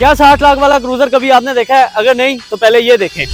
क्या 60 लाख वाला क्रूजर कभी आपने देखा है? अगर नहीं तो पहले ये देखें।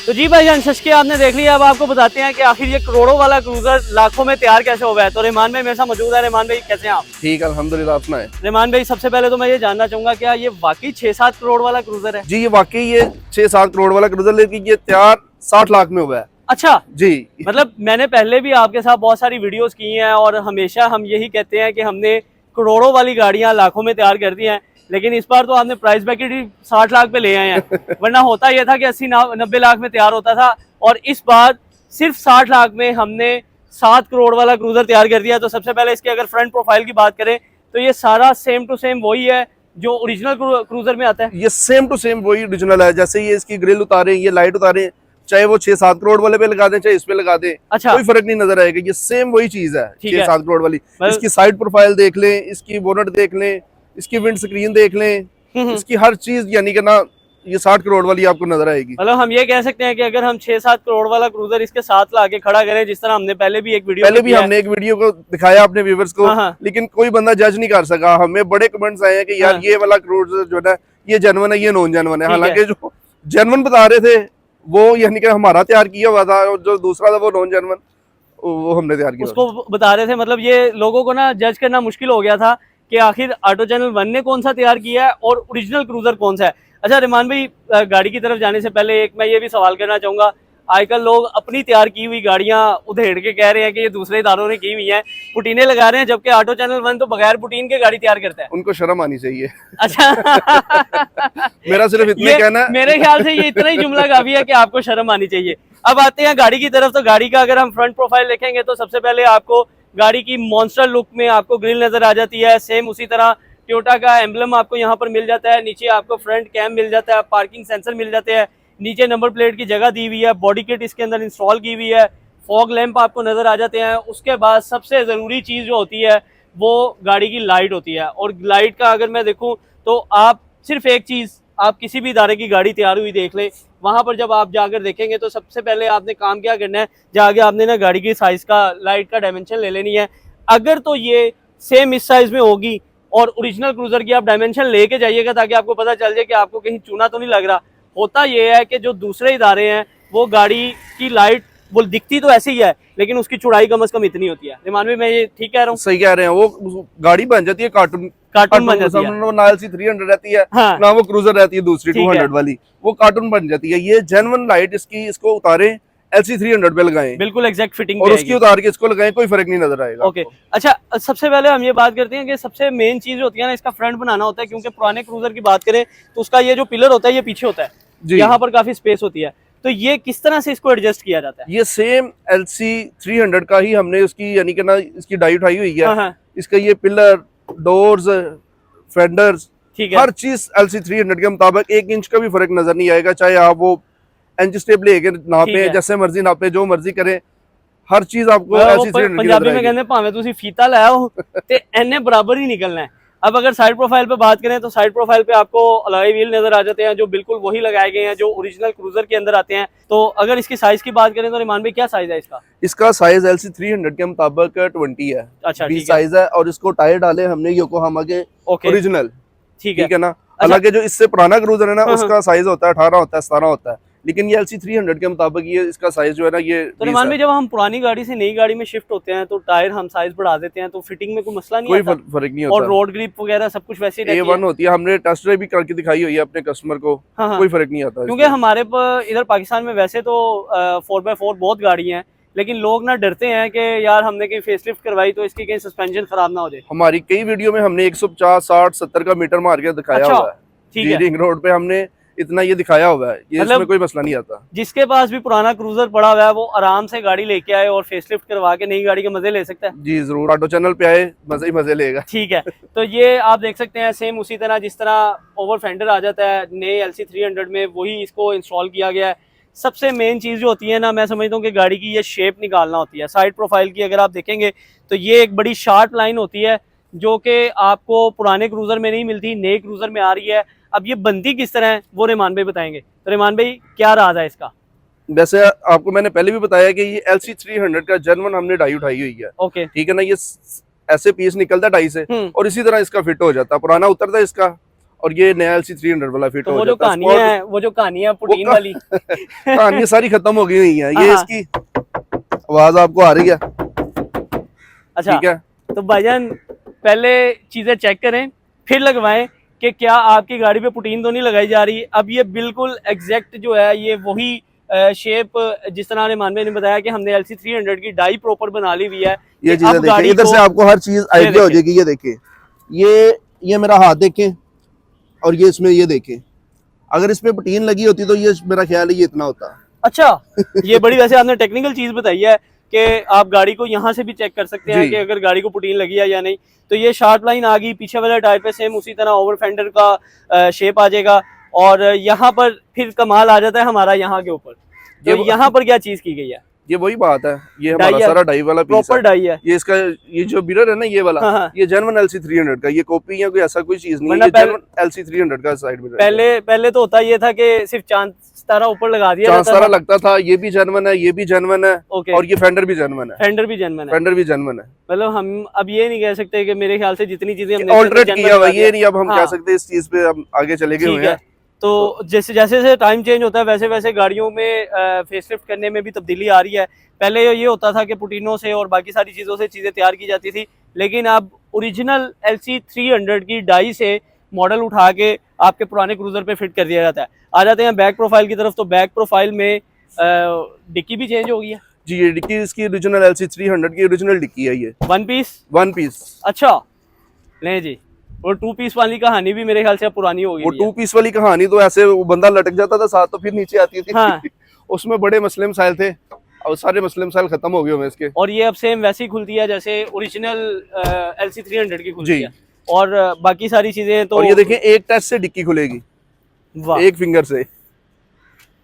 तो जी भाईजान शश आपने देख लिया। अब आपको बताते हैं कि आखिर ये करोड़ों वाला क्रूजर लाखों में तैयार कैसे हुआ है। तो रहमान भाई मेरे साथ मौजूद है। रहमान भाई कैसे हैं आप? ठीक, अल्हम्दुलिल्लाह। अपना है रहमान भाई, सबसे पहले तो मैं ये जानना चाहूंगा क्या ये वाकई 6-7 करोड़ वाला क्रूजर है? जी, ये वाकई ये 6-7 करोड़ वाला क्रूजर, लेकिन ये तैयार 60 लाख में हुआ है। अच्छा जी, मतलब मैंने पहले भी आपके साथ बहुत सारी वीडियोस की हैं और हमेशा हम यही कहते हैं कि हमने करोड़ों वाली गाड़ियां लाखों में तैयार कर दी हैं, लेकिन इस बार तो आपने प्राइस ब्रैकेट ही 60 लाख पे ले आए हैं। वरना होता यह था कि 80-90 लाख में तैयार होता था और इस बार सिर्फ 60 लाख में हमने 7 करोड़ वाला क्रूजर तैयार कर दिया। तो सबसे पहले इसके अगर फ्रंट प्रोफाइल की बात करें तो ये सारा सेम टू सेम वही है जो ओरिजिनल क्रूजर में आता है। ये सेम टू सेम वही ओरिजिनल है। जैसे ये इसकी ग्रिल उतारे, ये लाइट उतारे, चाहे वो 6-7 करोड़ वाले पे लगा दें चाहे इस पे लगा दें, अच्छा, कोई फर्क नहीं नजर आएगा। ये सेम वही चीज है 6-7 करोड़ वाली। इसकी साइड प्रोफाइल देख लें, इसकी बोनट देख लें, इसकी विंड स्क्रीन देख लें, इसकी हर चीज यानी कि ना ये 60 करोड़ वाली आपको नजर आएगी। मतलब हम ये कह सकते हैं कि अगर हम 6-7 करोड़ वाला क्रूजर इसके साथ ला के खड़ा करें, जिस तरह हमने पहले भी एक वीडियो को दिखाया अपने व्यूअर्स को, लेकिन कोई बंदा जज नहीं कर सका। हमें बड़े कमेंट्स आए हैं कि यार ये वाला क्रूजर जो है ये जेन्युइन है, ये नॉन जेन्युइन है। हालांकि जो जेन्युइन बता रहे थे वो यानी कि हमारा तैयार किया हुआ था, और जो दूसरा था वो नॉन जेन्युइन, वो हमने तैयार किया उसको बता रहे थे। मतलब ये लोगों को ना जज करना मुश्किल हो गया था कि आखिर ऑटो चैनल 1 ने कौन सा तैयार किया है और ओरिजिनल क्रूजर कौन सा है। अच्छा रहमान भाई, गाड़ी की तरफ जाने से पहले एक मैं ये भी सवाल करना चाहूंगा, आजकल लोग अपनी तैयार की हुई गाड़ियां उधेड़ के कह रहे हैं कि ये दूसरे इदारों ने की हुई हैं, पुटीने लगा रहे हैं, जबकि ऑटो चैनल 1 तो बगैर पुटीन के गाड़ी तैयार करता है। उनको शर्म आनी चाहिए। अच्छा मेरा सिर्फ इतना कहना, मेरे ख्याल से ये इतना ही जुमला काफी है कि आपको शर्म आनी चाहिए। अब आते हैं गाड़ी की तरफ। तो गाड़ी का अगर हम फ्रंट प्रोफाइल देखेंगे तो सबसे पहले आपको गाड़ी की मॉन्स्टर लुक में आपको ग्रिल नजर आ जाती है। सेम उसी तरह टोयोटा का एम्बलम आपको यहाँ पर मिल जाता है। नीचे आपको फ्रंट कैम मिल जाता है, पार्किंग सेंसर मिल जाते हैं, नीचे नंबर प्लेट की जगह दी हुई है, बॉडी किट इसके अंदर इंस्टॉल की हुई है, फॉग लैंप आपको नजर आ जाते हैं। उसके बाद सबसे ज़रूरी चीज़ जो होती है वो गाड़ी की लाइट होती है। और लाइट का अगर मैं देखूँ तो आप सिर्फ एक चीज़, आप किसी भी इदारे की गाड़ी तैयार हुई देख ले, वहाँ पर जब आप जाकर देखेंगे तो सबसे पहले आपने काम क्या करना है, जाके आपने ना गाड़ी की साइज़ का, लाइट का डायमेंशन ले लेनी है। अगर तो ये सेम इस साइज़ में होगी और ओरिजिनल क्रूजर की आप डायमेंशन लेके जाइएगा ताकि आपको पता चल जाए कि आपको कहीं चूना तो नहीं लग रहा। होता ये है कि जो दूसरे इदारे हैं वो गाड़ी की लाइट वो दिखती तो ऐसे ही है, लेकिन उसकी चौड़ाई कम से कम इतनी होती है। रहमान भाई मैं ये ठीक कह रहा हूँ? सही कह रहे हैं। वो गाड़ी बन जाती है कार्टून बन जाती है। ना LC 300 रहती है, ना वो क्रूजर रहती है दूसरी 200 वाली, वो कार्टून बन जाती है। ये जेन्युइन लाइट इसकी, इसको उतारे LC 300 पे लगाएं, बिल्कुल एग्जैक्ट फिटिंग, और उसकी उतार के इसको लगाएं, कोई फर्क नहीं नजर आएगा। ओके अच्छा, सबसे पहले हम ये बात करते हैं कि सबसे मेन चीज होती है ना, इसका फ्रंट बनाना होता है। क्योंकि पुराने क्रूजर की बात करें तो उसका ये जो पिलर होता है ये पीछे होता है, यहाँ पर काफी स्पेस होती है। तो ये किस तरह से इसको एडजस्ट किया जाता है? ये सेम LC 300 का ही हमने उसकी यानी कि ना इसकी डाई उठाई हुई है। इसका ये पिलर, डोर्स, फेंडर्स, हर चीज LC 300 के मुताबिक 1 इंच का भी फर्क नजर नहीं आएगा। चाहे आप वो इंच टेप लेके नापे, जैसे मर्जी नापे, जो मर्जी करें, हर चीज आपको LC 300 पंजाबी में कहते हैं भावे तुसी फीता लाया हो ते एने बराबर ही निकलना है। अब अगर साइड प्रोफाइल पे बात करें तो साइड प्रोफाइल पे आपको अलॉय व्हील नजर आ जाते हैं जो बिल्कुल वही लगाए गए हैं जो ओरिजिनल क्रूजर के अंदर आते हैं। तो अगर इसकी साइज की बात करें तो रहमान भाई क्या साइज है इसका? इसका साइज LC 300 के मुताबिक 20 है। अच्छा, 20 साइज है। और इसको टायर डाले हमने योकोहामा के ओरिजिनल, ठीक है ना। हालांकि जो इससे पुराना क्रूजर है ना उसका साइज होता है 18 होता है, 17 होता है। लेकिन ये LC 300 के मुताबिक ये इसका साइज जो है ना ये तो रिमान भाई, जब हम पुरानी गाड़ी से नई गाड़ी में शिफ्ट होते हैं तो टायर हम साइज बढ़ा देते हैं, तो फिटिंग में कोई मसला नहीं आता? कोई फर्क नहीं होता, और रोड ग्रिप वगैरह सब कुछ वैसे ही रहती है? A1 होती है, हमने टेस्ट ड्राइव भी करके दिखाई हुई है अपने कस्टमर को। हाँ। कोई फर्क नहीं आता, क्योंकि हमारे पर इधर पाकिस्तान में वैसे तो 4x4 बहुत गाड़ी हैं, लेकिन लोग ना डरते हैं कि यार हमने कहीं फेसलिफ्ट करवाई तो इसकी कहीं सस्पेंशन खराब ना हो जाए। हमारी कई वीडियो में हमने 150, 60, 70 का मीटर मार के दिखाया हुआ है। ठीक है, रिंग रोड पे हमने इतना ये दिखाया हुआ है, ये मतलब इसमें कोई मसला नहीं आता। जिसके पास भी पुराना क्रूजर पड़ा हुआ है वो आराम से गाड़ी लेके आए और फेसलिफ्ट करवा के नई गाड़ी के मजे ले सकता है। जी जरूर, ऑटो चैनल पे आए, मजे ही मजे लेगा। ठीक है, तो ये आप देख सकते हैं सेम उसी तरह जिस तरह ओवर फेंडर आ जाता है नए LC 300 में, वही इसको इंस्टॉल किया गया है। सबसे मेन चीज़ जो होती है ना, मैं समझता हूँ कि गाड़ी की ये शेप निकालना होती है। साइड प्रोफाइल की अगर आप देखेंगे तो ये एक बड़ी शार्प लाइन होती है जो कि आपको पुराने क्रूजर में नहीं मिलती, नए क्रूजर में आ रही है। अब ये बनती किस तरह है वो रेमान भाई बताएंगे। तो रेमान भाई, क्या राज है इसका? वैसे आपको मैंने पहले भी बताया कि ये LC 300 का जेन्युइन हमने डाई उठाई हुई है। ओके, ठीक है ना, ये ऐसे पीस निकलता डाई से और इसी तरह इसका फिट हो जाता, पुराना उतरता है इसका और ये नया LC 300 वाला फिट तो हो वो जाता है। वो जो कहानी है पुटीन वाली कहानी सारी खत्म हो गई हुई है। ये हाँ। इसकी आवाज आपको आ रही है? अच्छा, ठीक है, तो भाईजान पहले चीजें चेक करें फिर लगवाएं कि क्या आपकी गाड़ी पे पुटीन तो नहीं लगाई जा रही। अब ये बिल्कुल एग्जैक्ट जो है ये वही शेप जिस तरह ने मानवे ने बताया कि हमने LC 300 की डाई प्रॉपर बना ली हुई है। ये चीजें देखिए, इधर से आपको हर चीज आइडिया हो जाएगी। ये देखिए, ये मेरा हाथ देखें और ये इसमें ये देखें, अगर इसमें पुटीन लगी होती तो ये मेरा ख्याल है ये इतना होता। अच्छा, ये बड़ी वैसे आपने टेक्निकल चीज बताई है कि आप गाड़ी को यहाँ से भी चेक कर सकते हैं कि अगर गाड़ी को पुटीन लगी है या नहीं। तो ये शार्प लाइन आ गई, पीछे वाले टायर पे सेम उसी तरह ओवर फेंडर का शेप आ जाएगा और यहाँ पर फिर कमाल आ जाता है हमारा यहाँ के ऊपर। तो यहाँ पर क्या चीज की गई है? ये वही बात है, ये हमारा सारा डाई वाला पीस प्रॉपर डाई है। ये इसका ये जो मिरर है ना ये वाला, हाँ। ये जेन्युइन LC 300 का, ये कॉपी या कोई ऐसा कोई चीज नहीं है, ये जेन्युइन LC 300 का साइड मिरर। पहले तो होता ये था कि सिर्फ चांद सितारा ऊपर लगा दिया चांद सितारा लगता था। ये भी जेन्युइन है, ये भी जेन्युइन है और ये फेंडर भी जेन्युइन है। फेंडर भी जेन्युइन है। फेंडर भी जेन्युइन है। मतलब हम अब ये नहीं कह सकते कि मेरे ख्याल से जितनी चीजें हमने ऑल्टरेट किया हुआ ये नहीं अब हम कह सकते इस चीज पे हम आगे चले गए हुए हैं। तो जैसे जैसे टाइम चेंज होता है वैसे वैसे गाड़ियों में फेसलिफ्ट करने में भी तब्दीली आ रही है। पहले ये होता था कि पुटीनों से और बाकी सारी चीज़ों से चीज़ें तैयार की जाती थी, लेकिन अब ओरिजिनल LC 300 की डाई से मॉडल उठा के आपके पुराने क्रूजर पे फिट कर दिया जाता है। आ जाते हैं बैक प्रोफाइल की तरफ। तो बैक प्रोफाइल में डिक्की भी चेंज हो गई है जी। ये डिक्की इसकी ओरिजिनल LC 300 की ओरिजिनल डिक्की है। ये वन पीस। अच्छा, ले जी, और 2 पीस वाली कहानी भी मेरे ख्याल से पुरानी हो गई। वो 2 पीस वाली कहानी तो ऐसे वो बंदा लटक जाता था साथ तो फिर नीचे आती थी। हाँ। उसमें बड़े मसले मसाइल थे और सारे मसले मसाइल खत्म हो गए इसके। और ये अब सेम वैसी खुलती है जैसे ओरिजिनल LC 300 की खुलती है और बाकी सारी चीजें। तो और ये देखें, एक टच से डिक्की खुलेगी, एक फिंगर से।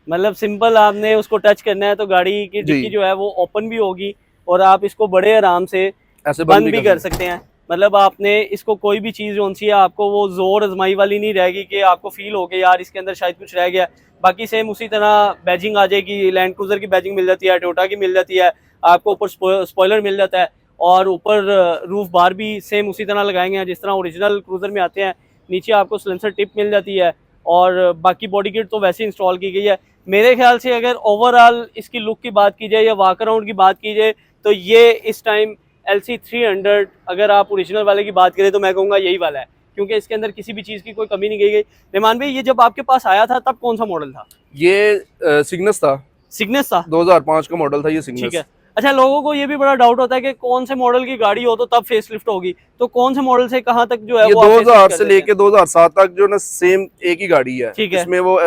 मतलब सिंपल आपने उसको टच करना है तो गाड़ी की डिक्की जो है वो ओपन भी होगी और आप इसको बड़े आराम से ऐसे बंद भी कर सकते हैं। मतलब आपने इसको कोई भी चीज़ जो सी है आपको वो जोर आजमाई वाली नहीं रहेगी कि आपको फील हो गया यार इसके अंदर शायद कुछ रह गया। बाकी सेम उसी तरह बैजिंग आ जाएगी, लैंड क्रूजर की बैजिंग मिल जाती है, टोयोटा की मिल जाती है, आपको ऊपर स्पॉइलर मिल जाता है और ऊपर रूफ बार भी सेम उसी तरह लगाएंगे जिस तरह ओरिजिनल क्रूजर में आते हैं। नीचे आपको सिलेंसर टिप मिल जाती है और बाकी बॉडी किट तो वैसे इंस्टॉल की गई है। मेरे ख्याल से अगर ओवरऑल इसकी लुक की बात की जाए या वॉक अराउंड की बात की जाए तो ये इस टाइम LC 300 अगर आप ओरिजिनल वाले की बात करें तो मैं कहूँगा यही वाला है, क्योंकि इसके अंदर किसी भी चीज़ की कोई कमी नहीं गई। रेमान भाई, ये जब आपके पास आया था तब कौन सा मॉडल था? ये सिग्नस था। 2005 का मॉडल था ये सिग्नस। ठीक है। अच्छा, लोगों को ये भी बड़ा डाउट होता है कि कौन से मॉडल की गाड़ी हो तो तब फेसलिफ्ट होगी, तो कौन से मॉडल से कहाँ तक जो है ये 2000 से लेके 2007 तक जो ना सेम एक ही गाड़ी है। ठीक है। इसमें वो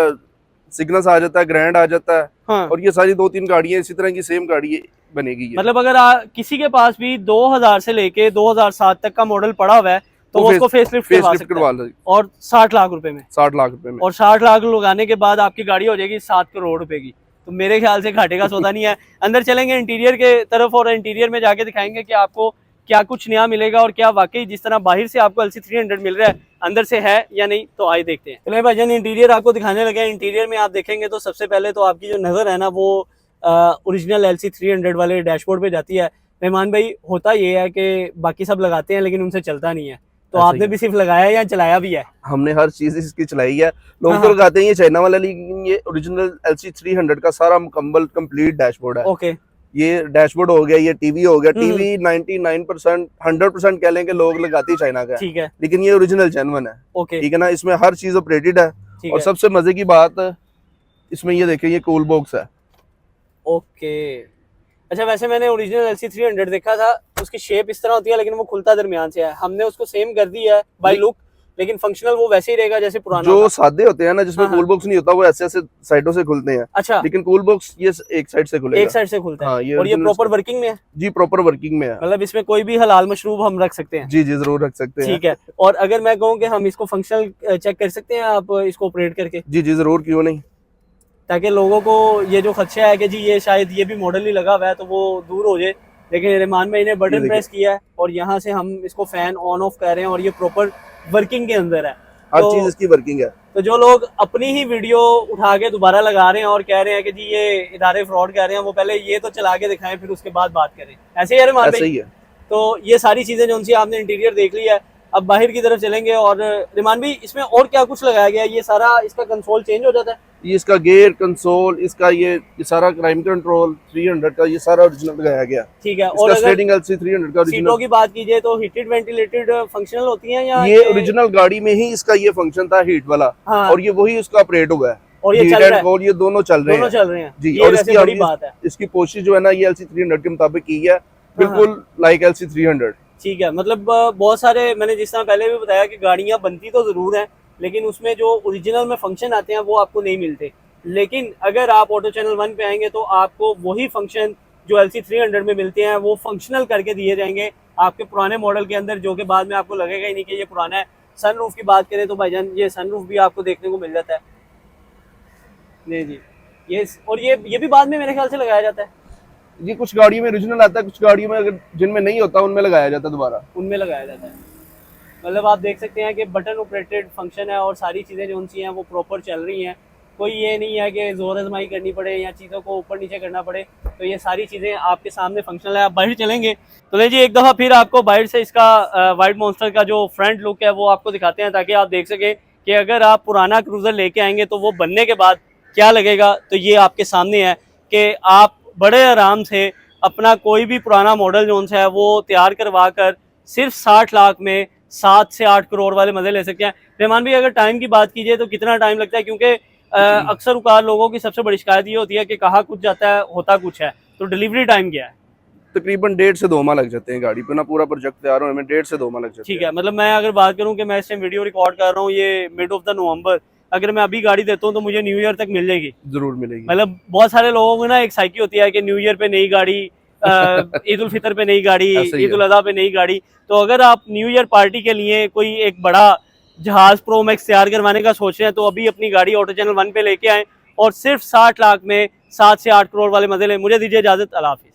सिग्नस आ जाता है, ग्रैंड आ जाता है। हाँ। और ये सारी 2-3 गाड़ियां इसी तरह की सेम गाड़ी बनेगी। मतलब अगर किसी के पास भी 2000 से लेके 2007 तक का मॉडल पड़ा हुआ है तो वो उसको फेसलिफ्ट करवा है और 60 लाख रुपए में। 60 लाख रुपए में और 60 लाख लगाने के बाद आपकी गाड़ी हो जाएगी 7 करोड़ रुपए की। तो मेरे ख्याल से घाटे का सौदा नहीं है। अंदर चलेंगे इंटीरियर के तरफ और इंटीरियर में जाके दिखाएंगे कि आपको क्या कुछ नया मिलेगा और क्या वाकई जिस तरह बाहर से आपको LC 300 मिल रहा है अंदर से है या नहीं। तो आइए देखते हैं। चलिए भाईजान, इंटीरियर आपको दिखाने लगे। इंटीरियर में आप देखेंगे तो सबसे पहले तो आपकी जो नज़र है ना वो ओरिजिनल LC 300 वाले डैशबोर्ड पे जाती है। रहमान भाई, होता ये है कि बाकी सब लगाते हैं लेकिन उनसे चलता नहीं है। तो आपने भी सिर्फ लगाया या चलाया भी है? हमने हर चीज इसकी चलाई है। लोग तो लगाते हैं ये चाइना वाला, लेकिन ये ओरिजिनल LC300 का सारा मुकम्मल कंप्लीट डैशबोर्ड है। ओके, ये डैशबोर्ड हो गया, ये टीवी हो गया। टीवी 99% 100% कह लें कि लोग लगाते ही चाइना का है, ठीक है, लेकिन ये ओरिजिनल जेन्युइन है। ओके, ठीक है ना, इसमें हर चीज ऑपरेटेड है। और सबसे मजे की बात इसमें ये देखें, ये कूल बॉक्स है। ओके। अच्छा, वैसे मैंने ओरिजिनल LC300 देखा था, उसकी शेप इस तरह होती है लेकिन वो खुलता दरमियान से है। हमने उसको सेम कर दी है बाय लुक, लेकिन फंक्शनल वो वैसे ही रहेगा जैसे पुराना। जो सादे होते हैं ना, जिसमें कूल बॉक्स नहीं होता, वो ऐसे ऐसे साइडों से खुलते हैं। अच्छा, लेकिन कूल बॉक्स ये एक साइड से खुलेगा। एक साइड से खुलता है। हाँ, और ये प्रॉपर वर्किंग में है? जी, प्रॉपर वर्किंग में है। मतलब इसमें कोई भी हलाल मशरूब हम रख सकते हैं? जी जी, जरूर रख सकते हैं। ठीक है। और अगर मैं कहूँ कि हम इसको फंक्शनल चेक कर सकते हैं आप इसको ऑपरेट करके? जी जी, जरूर, क्यों नहीं। ताकि लोगों को ये जो खदशा है कि जी ये शायद ये भी मॉडल ही लगा हुआ है, तो वो दूर हो जाए। लेकिन रहमान भाई ने बटन प्रेस किया है और यहाँ से हम इसको फैन ऑन ऑफ कर रहे हैं और ये प्रॉपर वर्किंग के अंदर है। हर चीज इसकी वर्किंग है। तो जो लोग अपनी ही वीडियो उठा के दोबारा लगा रहे हैं और कह रहे हैं कि जी ये इदारे फ्रॉड कर रहे हैं, वो पहले ये तो चला के दिखाएं, फिर उसके बाद बात करें। ऐसे ही है रहमान भाई? ऐसे ही है। तो ये सारी चीजें जो उनसे आपने इंटीरियर देख ली है, अब बाहर की तरफ चलेंगे। और रहमान भाई, इसमें और क्या कुछ लगाया गया है? ये सारा इसका कंसोल चेंज हो जाता है? ये इसका गेयर कंसोल, इसका ये सारा क्राइम कंट्रोल 300 का ये सारा ओरिजिनल लगाया गया। ठीक है। और स्टेयरिंग LC300 का सीटों की बात कीजिए तो हीटेड वेंटिलेटेड फंक्शनल होती हैं या ये ओरिजिनल गाड़ी में ही इसका ये फंक्शन था हीट वाला। हाँ। और ये वही उसका ऑपरेट हुआ है। और ये चल रहा है? ये दोनों चल रहे हैं जी। और इसकी बड़ी बात है, इसकी कोशिश जो है ना, ये LC300 के मुताबिक की है, बिल्कुल लाइक LC300। ठीक है। मतलब बहुत सारे, मैंने जिस तरह पहले भी बताया कि गाड़ियां बनती तो जरूर हैं, लेकिन उसमें जो ओरिजिनल में फंक्शन आते हैं वो आपको नहीं मिलते। लेकिन अगर आप ऑटो चैनल 1 पे आएंगे तो आपको वही फंक्शन जो LC300 में मिलते हैं वो फंक्शनल करके दिए जाएंगे आपके पुराने मॉडल के अंदर, जो कि बाद में आपको लगेगा ही नहीं कि ये पुराना है। सनरूफ की बात करें तो भाईजान ये सनरूफ भी आपको देखने को मिल जाता है। नहीं जी, ये और ये भी बाद में मेरे ख्याल से लगाया जाता है। ये कुछ गाड़ियों में ओरिजिनल आता है, कुछ गाड़ियों में अगर जिनमें नहीं होता उनमें लगाया जाता है दोबारा। उनमें लगाया जाता है। मतलब आप देख सकते हैं कि बटन ऑपरेटेड फंक्शन है और सारी चीज़ें जो उनसी हैं वो प्रॉपर चल रही हैं। कोई ये नहीं है कि जोर आजमाई करनी पड़े या चीज़ों को ऊपर नीचे करना पड़े। तो ये सारी चीज़ें आपके सामने फंक्शनल है। आप बाहर चलेंगे तो ले जी, एक दफ़ा फिर आपको बाहर से इसका वाइट मॉन्स्टर का जो फ्रंट लुक है वो आपको दिखाते हैं, ताकि आप देख सकें कि अगर आप पुराना क्रूज़र लेके आएंगे तो वो बनने के बाद क्या लगेगा। तो ये आपके सामने है कि आप बड़े आराम से अपना कोई भी पुराना मॉडल जो है वो तैयार करवा कर सिर्फ 60 लाख में 7 से 8 करोड़ वाले मजे ले सकते हैं। रहमान भाई, अगर टाइम की बात कीजिए तो कितना टाइम लगता है? क्योंकि अक्सर उकार लोगों की सबसे बड़ी शिकायत ये होती है कि कहा कुछ जाता है होता कुछ है, तो डिलीवरी टाइम क्या है? तकरीबन 1.5 से 2 माह लग जाते हैं गाड़ी पे ना, पूरा प्रोजेक्ट तैयार होने में 1.5 से 2 माह लग जाते हैं। ठीक है। मतलब मैं अगर बात करूं कि मैं इस टाइम वीडियो रिकॉर्ड कर रहा हूं ये मिड ऑफ द नवंबर, अगर मैं अभी गाड़ी देता हूं तो मुझे न्यू ईयर तक मिल जाएगी? जरूर मिलेगी। मतलब बहुत सारे लोगों को ना एक साइकी होती है कि न्यू ईयर पे नई गाड़ी, ईद उल फितर पे नई गाड़ी, ईद उल अजहा पे नई गाड़ी। तो अगर आप न्यू ईयर पार्टी के लिए कोई एक बड़ा जहाज प्रो मैक्स तैयार करवाने का सोच रहे हैं तो अभी अपनी गाड़ी ऑटो चैनल 1 पे लेके आए और सिर्फ 60 लाख में 7 से 8 करोड़ वाले मजे लें। मुझे दीजिए इजाजत, अल्लाह हाफिज़।